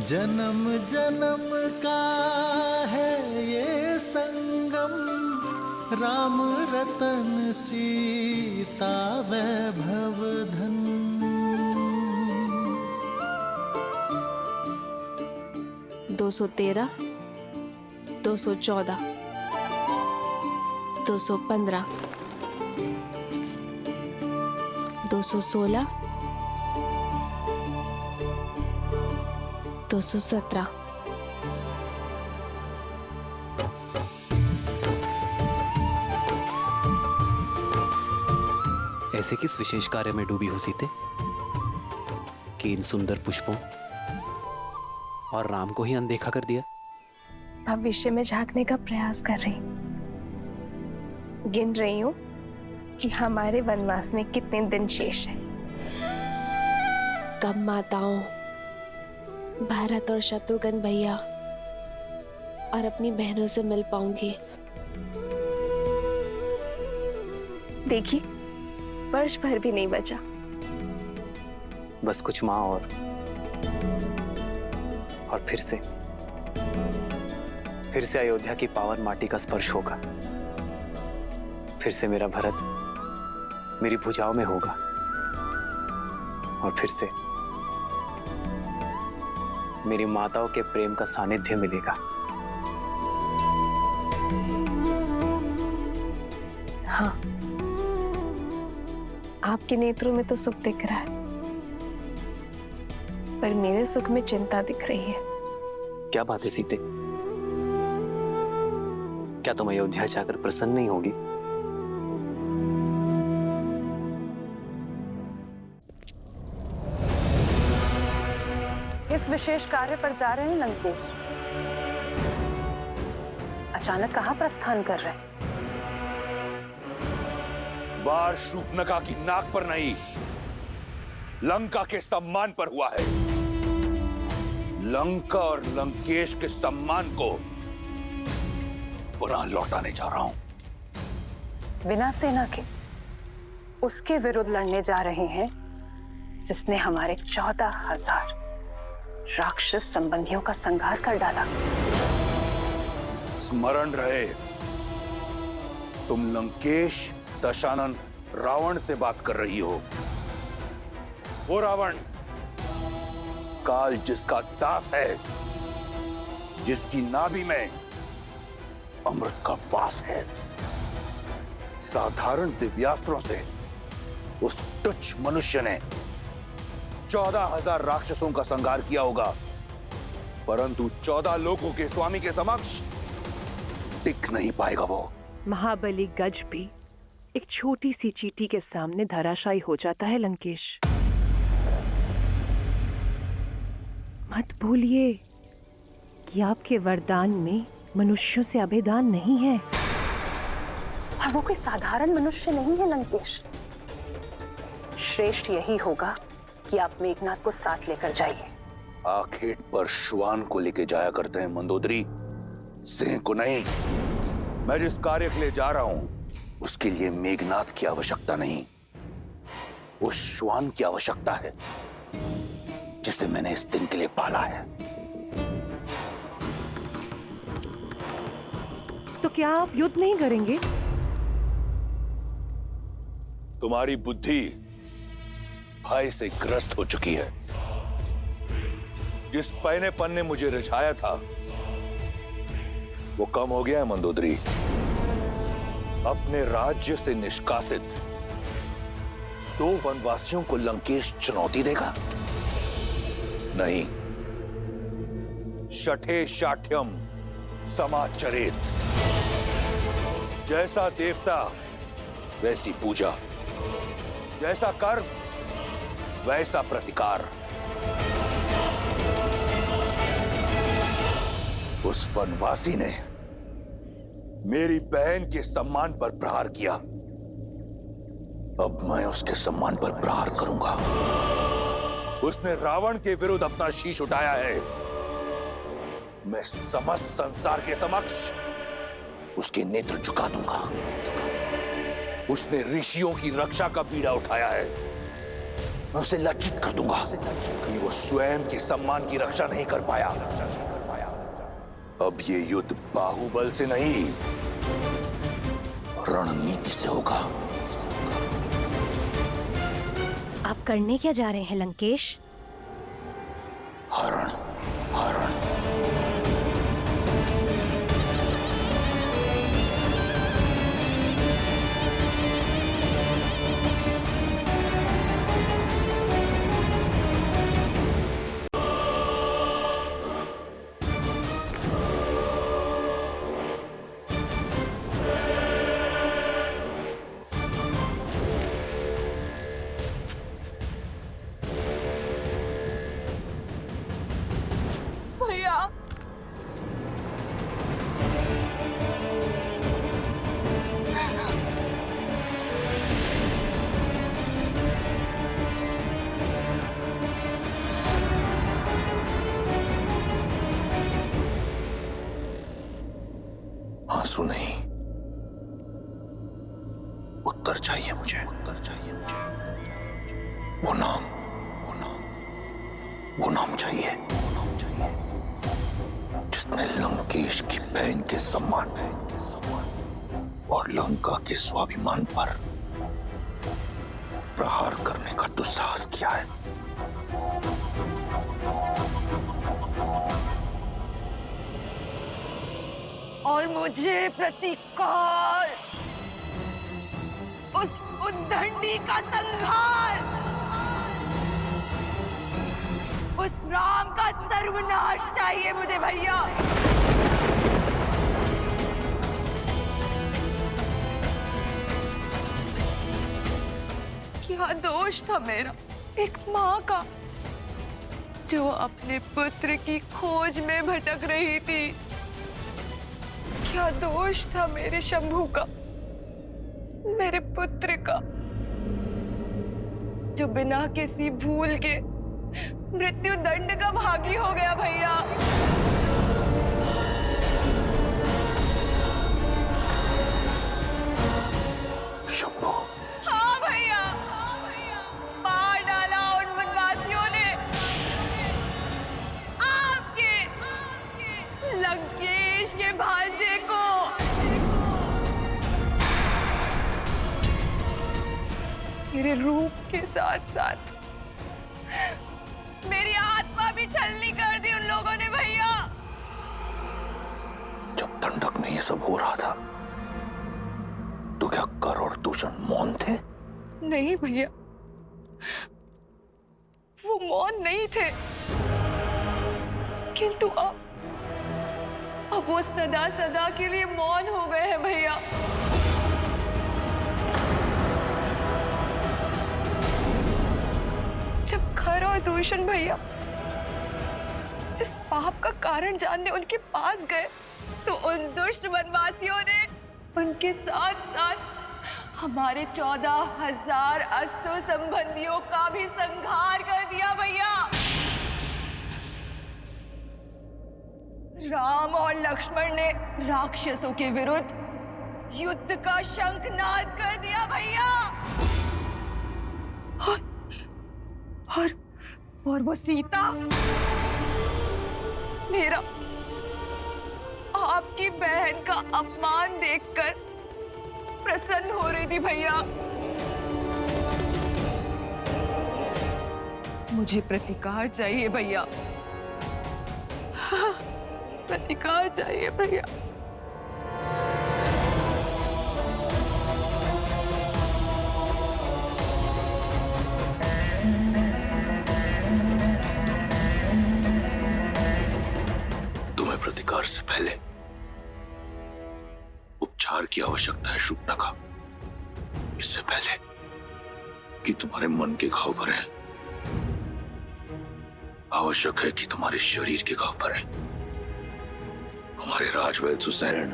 जन्म जन्म का है ये संगम, राम रतन सीता वैभव धन। 213, 214, 215, 216, 217। ऐसे किस विशेष कार्य में डूबी हो सीते कि इन सुंदर पुष्पों और राम को ही अनदेखा कर दिया? भविष्य में झांकने का प्रयास कर रही हूँ। गिन रही हूँ कि हमारे वनवास में कितने दिन शेष हैं। कब माताओं भरत और शत्रुघ्न भैया और अपनी बहनों से मिल पाऊंगी। देखिए, वर्ष भर भी नहीं बचा। बस कुछ माह और फिर से अयोध्या की पावन माटी का स्पर्श होगा। फिर से मेरा भरत मेरी भुजाओं में होगा और फिर से मेरी माताओं के प्रेम का सानिध्य मिलेगा। हाँ, आपके नेत्रों में तो सुख दिख रहा है, पर मेरे सुख में चिंता दिख रही है। क्या बात है सीते? क्या तुम अयोध्या जाकर प्रसन्न नहीं होगी? इस विशेष कार्य पर जा रहे हैं लंकेश। अचानक कहां प्रस्थान कर रहे हैं? बार शूर्पणखा की नाक पर नहीं, लंका के सम्मान पर हुआ है। लंका और लंकेश के सम्मान को पुनः लौटाने जा रहा हूं। बिना सेना के उसके विरुद्ध लड़ने जा रहे हैं जिसने हमारे 14,000 राक्षस संबंधियों का संहार कर डाला। स्मरण रहे, तुम लंकेश दशानन रावण से बात कर रही हो। वो रावण काल जिसका दास है, जिसकी नाभि में अमृत का वास है। साधारण दिव्यास्त्रों से उस तुच्छ मनुष्य ने 14,000 राक्षसों का संहार किया होगा, परंतु 14 लोगों के स्वामी के समक्ष टिक नहीं पाएगा वो। महाबली गज भी एक छोटी सी चींटी के सामने धराशायी हो जाता है लंकेश। मत भूलिए कि आपके वरदान में मनुष्यों से अभेदान नहीं है। और वो कोई साधारण मनुष्य नहीं है लंकेश। श्रेष्ठ यही होगा कि आप मेघनाथ को साथ लेकर जाइए। आखेट पर श्वान को लेके जाया करते हैं मंदोदरी, सिंह को नहीं। मैं जिस कार्य के लिए जा रहा हूं उसके लिए मेघनाथ की आवश्यकता नहीं, उस श्वान की आवश्यकता है जिसे मैंने इस दिन के लिए पाला है। तो क्या आप युद्ध नहीं करेंगे? तुम्हारी बुद्धि भय से ग्रस्त हो चुकी है। जिस पहनेपन ने मुझे रिझाया था वो कम हो गया है मंदोदरी। अपने राज्य से निष्कासित 2 वनवासियों को लंकेश चुनौती देगा? नहीं। शठे शाठ्यम समाचरेत। जैसा देवता वैसी पूजा, जैसा कर्म वैसा प्रतिकार। उस वनवासी ने मेरी बहन के सम्मान पर प्रहार किया, अब मैं उसके सम्मान पर प्रहार करूंगा। उसने रावण के विरुद्ध अपना शीश उठाया है, मैं समस्त संसार के समक्ष उसके नेत्र झुका दूंगा। उसने ऋषियों की रक्षा का बीड़ा उठाया है, मैं उसे लज्जित कर दूंगा कि वो स्वयं के सम्मान की रक्षा नहीं कर पाया। अब ये युद्ध बाहुबल से नहीं, रणनीति से होगा। आप करने क्या जा रहे हैं लंकेश? हरण, हरण। भैया आंसू नहीं, उत्तर चाहिए मुझे, उत्तर चाहिए मुझे। वो नाम, वो नाम, वो नाम चाहिए, वो नाम चाहिए जिसने लंकेश की बहन के सम्मान और लंका के स्वाभिमान पर प्रहार करने का दुस्साहस किया है। और मुझे प्रतिकार, उस उद्दंडी का संहार, उस राम का सर्वनाश चाहिए मुझे भैया। क्या दोष था मेरा, एक माँ का, जो अपने पुत्र की खोज में भटक रही थी? क्या दोष था मेरे शंभू का, मेरे पुत्र का, जो बिना किसी भूल के मृत्यु दंड का भागी हो गया भैया? शंभू, हाँ भैया, मार डाला उन वनवासियों ने आपके लंकेश के भांजे को। मेरे रूप के साथ साथ मेरी आत्मा भी छलनी कर दी उन लोगों ने भैया। जब दंडक में ये सब हो रहा था तो क्या कर और दूषण मौन थे? नहीं भैया, वो मौन नहीं थे, किंतु अब वो सदा सदा के लिए मौन हो गए हैं भैया। जब खर और दूषण भैया इस पाप का कारण जानने उनके पास गए, तो उन दुष्ट वनवासियों ने उनके साथ साथ हमारे 14,000 असुर संबंधियों का भी संहार कर दिया भैया। राम और लक्ष्मण ने राक्षसों के विरुद्ध युद्ध का शंखनाद कर दिया भैया। और वो सीता, मेरा आपकी बहन का अपमान देखकर प्रसन्न हो रही थी भैया। मुझे प्रतिकार चाहिए भैया, प्रतिकार चाहिए भैया। तुम्हें प्रतिकार से पहले उपचार की आवश्यकता है शूर्पणखा। इससे पहले कि तुम्हारे मन के घाव भरे, आवश्यक है कि तुम्हारे शरीर के घाव भरे। हमारे राजवैद्य सुसैन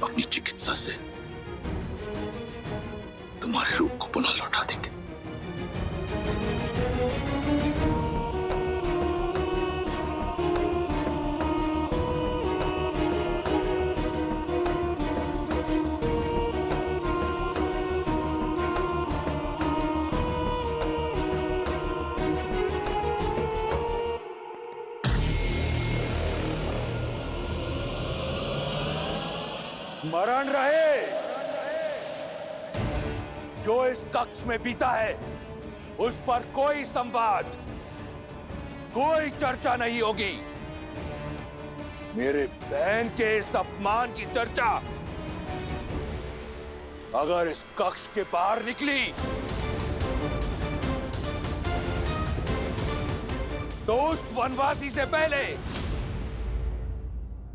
अपनी चिकित्सा से तुम्हारे रूप को पुनः लौटा देंगे। स्मरण रहे, जो इस कक्ष में बीता है उस पर कोई संवाद, कोई चर्चा नहीं होगी। मेरे बहन के इस अपमान की चर्चा अगर इस कक्ष के बाहर निकली तो उस वनवासी से पहले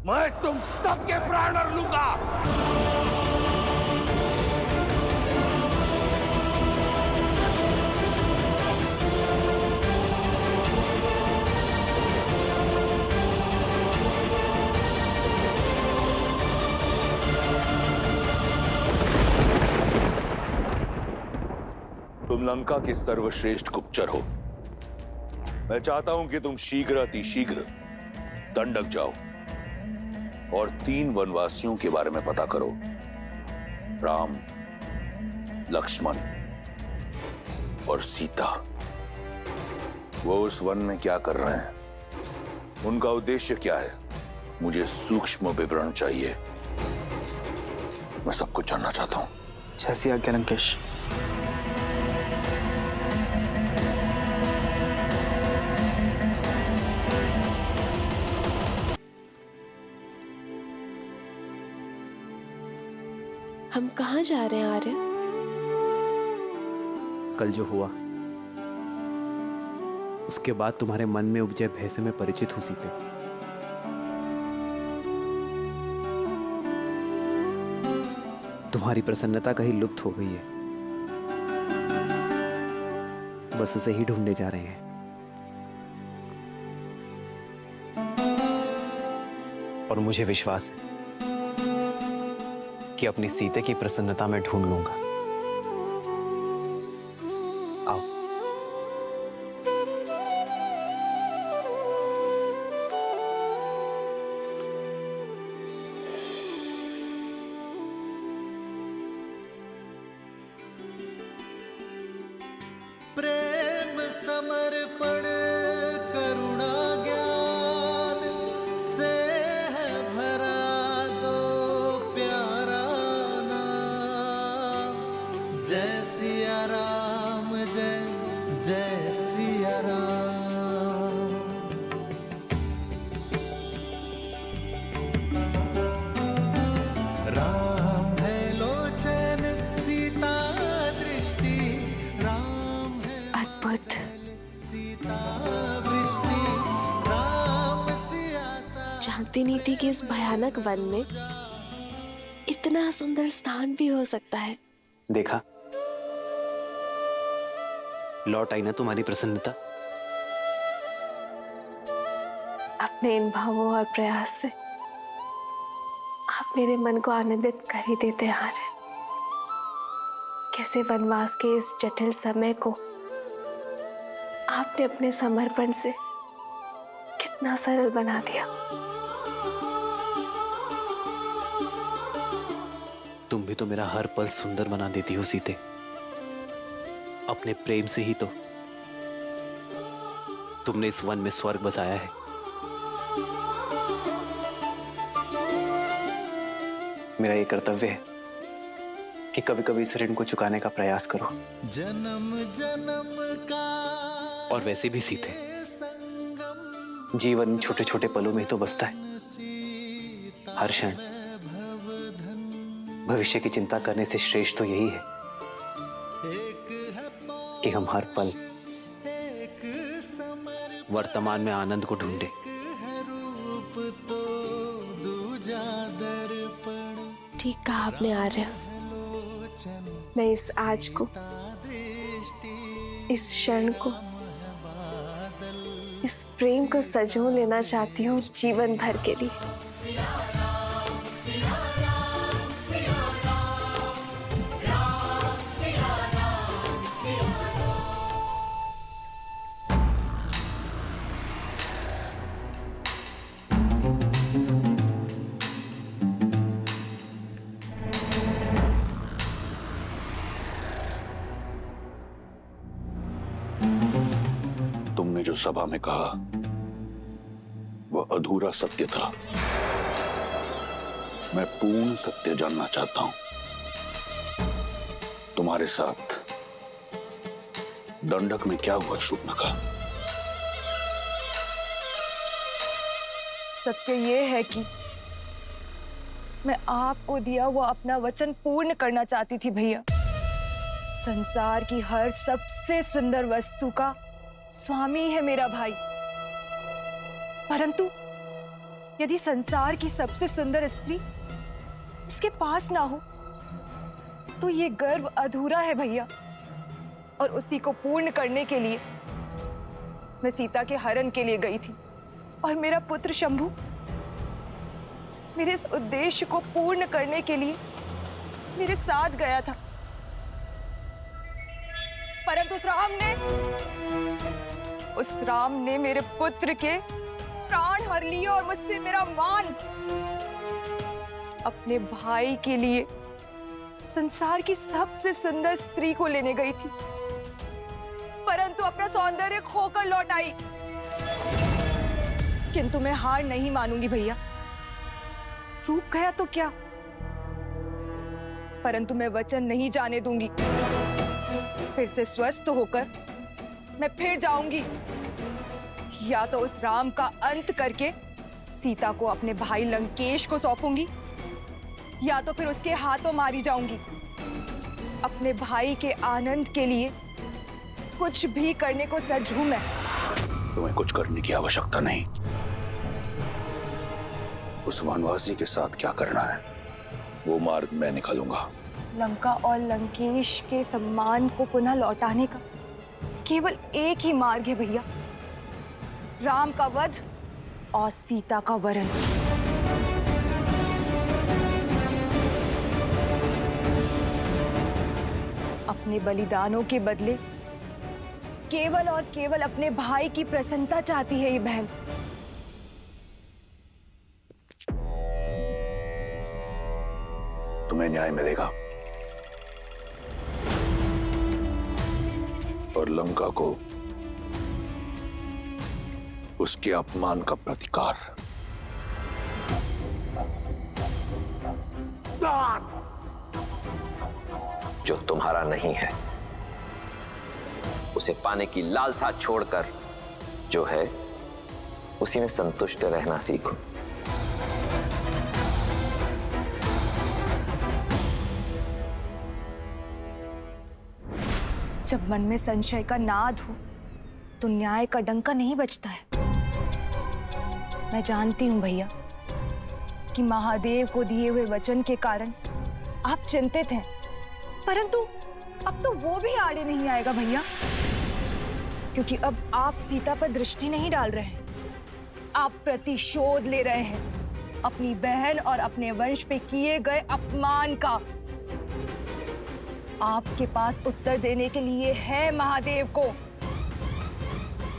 मैं तुम सबके प्राण हर लूंगा। तुम लंका के सर्वश्रेष्ठ गुप्तचर हो। मैं चाहता हूं कि तुम शीघ्र अतिशीघ्र दंडक जाओ और 3 वनवासियों के बारे में पता करो, राम, लक्ष्मण और सीता। वो उस वन में क्या कर रहे हैं, उनका उद्देश्य क्या है, मुझे सूक्ष्म विवरण चाहिए। मैं सब कुछ जानना चाहता हूं। जैसी आज्ञा लंकेश। हम कहाँ जा रहे हैं आर्य? कल जो हुआ उसके बाद तुम्हारे मन में उपजे भय से मैं परिचित हूं सीते। तुम्हारी प्रसन्नता कहीं लुप्त हो गई है, बस उसे ही ढूंढने जा रहे हैं। और मुझे विश्वास है कि अपनी सीते की प्रसन्नता में ढूंढ लूंगा। आओ। प्रेम समर्पण करुणा ज्ञान से है भरा दो प्यारा नाम। जय सिया राम, जय जय सिया राम। राम है लोचन, सीता दृष्टि, राम है अद्भुत। सीता वृष्टि, राम सियासा। जानती नहीं थी कि इस भयानक वन में इतना सुंदर स्थान भी हो सकता है। देखा, लौट आई ना तुम्हारी प्रसन्नता। अपने इन भावों और प्रयास से आप मेरे मन को आनंदित कर ही देते हैं आर्य। कैसे वनवास के इस जटिल समय को आपने अपने समर्पण से कितना सरल बना दिया। तुम भी तो मेरा हर पल सुंदर बना देती हो सीते। अपने प्रेम से ही तो तुमने इस वन में स्वर्ग बसाया है। मेरा ये कर्तव्य है कि कभी कभी इस ऋण को चुकाने का प्रयास करो। जन्म जन्म का और वैसे भी सीते, संगम, जीवन छोटे छोटे पलों में ही तो बसता है। सीता हर क्षण भविष्य की चिंता करने से श्रेष्ठ तो यही है एक है पौ, कि हम हर पल एक समर, वर्तमान में आनंद को ढूंढे। है रूप तो दूजा दर्पण। ठीक कहा आपने आर्य। मैं इस आज को, इस क्षण को, इस प्रेम को सजो लेना चाहती हूँ जीवन भर के लिए। तुमने जो सभा में कहा वह अधूरा सत्य था। मैं पूर्ण सत्य जानना चाहता हूं। तुम्हारे साथ दंडक में क्या हुआ शूर्पणखा? सत्य ये है कि मैं आपको दिया हुआ अपना वचन पूर्ण करना चाहती थी भैया। संसार की हर सबसे सुंदर वस्तु का स्वामी है मेरा भाई, परंतु यदि संसार की सबसे सुंदर स्त्री उसके पास ना हो तो ये गर्व अधूरा है भैया। और उसी को पूर्ण करने के लिए मैं सीता के हरण के लिए गई थी और मेरा पुत्र शंभु मेरे इस उद्देश्य को पूर्ण करने के लिए मेरे साथ गया था, परंतु उस राम ने मेरे पुत्र के प्राण हर लिए और मुझसे मेरा मान। अपने भाई के लिए संसार की सबसे सुंदर स्त्री को लेने गई थी, परंतु अपना सौंदर्य खोकर लौट आई। किंतु मैं हार नहीं मानूंगी भैया। रूप गया तो क्या, परंतु मैं वचन नहीं जाने दूंगी। फिर से स्वस्थ होकर मैं फिर जाऊंगी, या तो उस राम का अंत करके सीता को अपने भाई लंकेश को सौंपूंगी, या तो फिर उसके हाथों मारी जाऊंगी। अपने भाई के आनंद के लिए कुछ भी करने को सज्ज हूं मैं। तुम्हें कुछ करने की आवश्यकता नहीं। उस वनवासी के साथ क्या करना है वो मार्ग मैं निकालूंगा। लंका और लंकेश के सम्मान को पुनः लौटाने का केवल एक ही मार्ग है भैया, राम का वध और सीता का वरण। अपने बलिदानों के बदले केवल और केवल अपने भाई की प्रसन्नता चाहती है ये बहन। तुम्हें न्याय मिलेगा और लंका को उसके अपमान का प्रतिकार। जो तुम्हारा नहीं है उसे पाने की लालसा छोड़कर जो है उसी में संतुष्ट रहना सीखो। जब मन में संशय का नाद हो तो न्याय का डंका नहीं बजता है। मैं जानती हूं भैया कि महादेव को दिए हुए वचन के कारण आप चिंतित हैं, परंतु अब तो वो भी आड़े नहीं आएगा भैया, क्योंकि अब आप सीता पर दृष्टि नहीं डाल रहे हैं, आप प्रतिशोध ले रहे हैं अपनी बहन और अपने वंश पे किए गए अपमान का। आपके पास उत्तर देने के लिए है महादेव को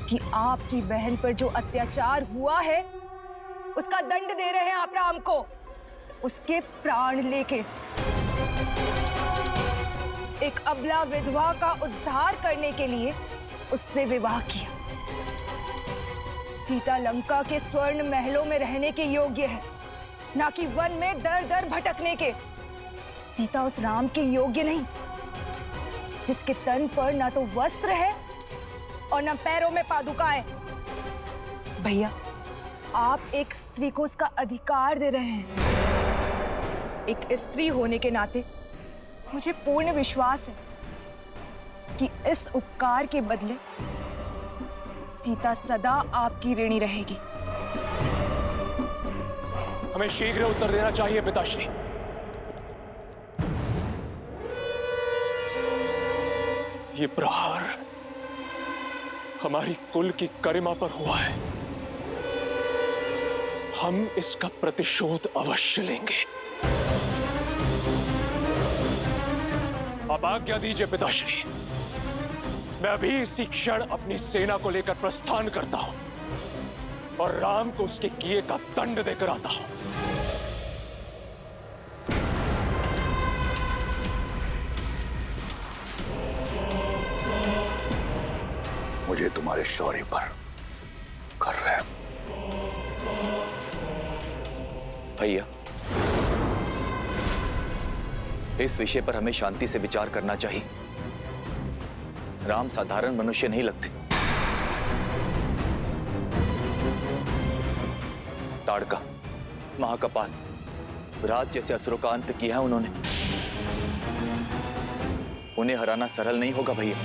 कि आपकी बहन पर जो अत्याचार हुआ है उसका दंड दे रहे हैं आप राम को, उसके प्राण लेके। एक अबला विधवा का उद्धार करने के लिए उससे विवाह किया। सीता लंका के स्वर्ण महलों में रहने के योग्य है, ना कि वन में दर दर भटकने के। सीता उस राम के योग्य नहीं जिसके तन पर ना तो वस्त्र है और ना पैरों में पादुकाएं। भैया, आप एक स्त्री को उसका अधिकार दे रहे हैं। एक स्त्री होने के नाते मुझे पूर्ण विश्वास है कि इस उपकार के बदले सीता सदा आपकी ऋणी रहेगी। हमें शीघ्र उत्तर देना चाहिए पिताश्री। ये प्रहार हमारी कुल की गरिमा पर हुआ है, हम इसका प्रतिशोध अवश्य लेंगे। अब आज्ञा दीजिए पिताश्री, मैं अभी इसी क्षण अपनी सेना को लेकर प्रस्थान करता हूं और राम को उसके किए का दंड देकर आता हूं। मुझे तुम्हारे शौर्य पर गर्व है। भैया, इस विषय पर हमें शांति से विचार करना चाहिए। राम साधारण मनुष्य नहीं लगते। ताड़का, महाकपाल, विराट जैसे असुरों का अंत किया है उन्होंने। उन्हें हराना सरल नहीं होगा भैया।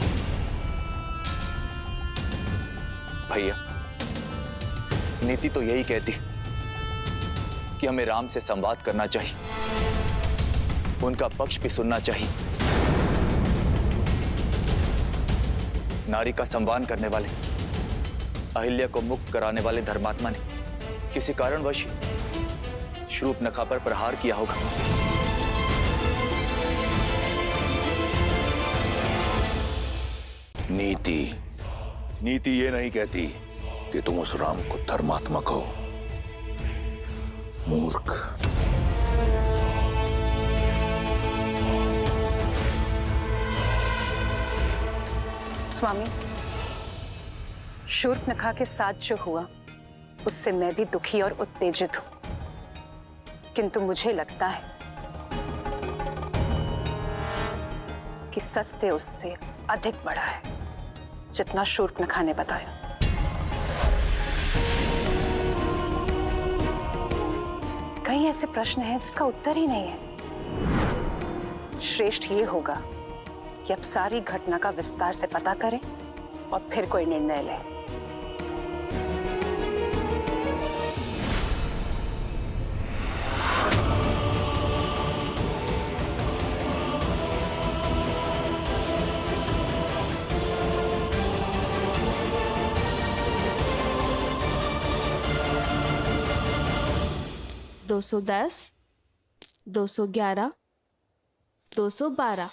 भैया, नीति तो यही कहती कि हमें राम से संवाद करना चाहिए, उनका पक्ष भी सुनना चाहिए। नारी का सम्मान करने वाले, अहिल्या को मुक्त कराने वाले धर्मात्मा ने किसी कारणवश शूर्पणखा पर प्रहार किया होगा। नीति ये नहीं कहती कि तुम उस राम को धर्मात्मा कहो। मूर्ख। स्वामी, शूर्पणखा के साथ जो हुआ उससे मैं भी दुखी और उत्तेजित हूं, किंतु मुझे लगता है कि सत्य उससे अधिक बड़ा है जितना शूर्पणखा ने बताया। कई ऐसे प्रश्न हैं जिसका उत्तर ही नहीं है। श्रेष्ठ ये होगा कि अब सारी घटना का विस्तार से पता करें और फिर कोई निर्णय लें। दो 210, 211, 212।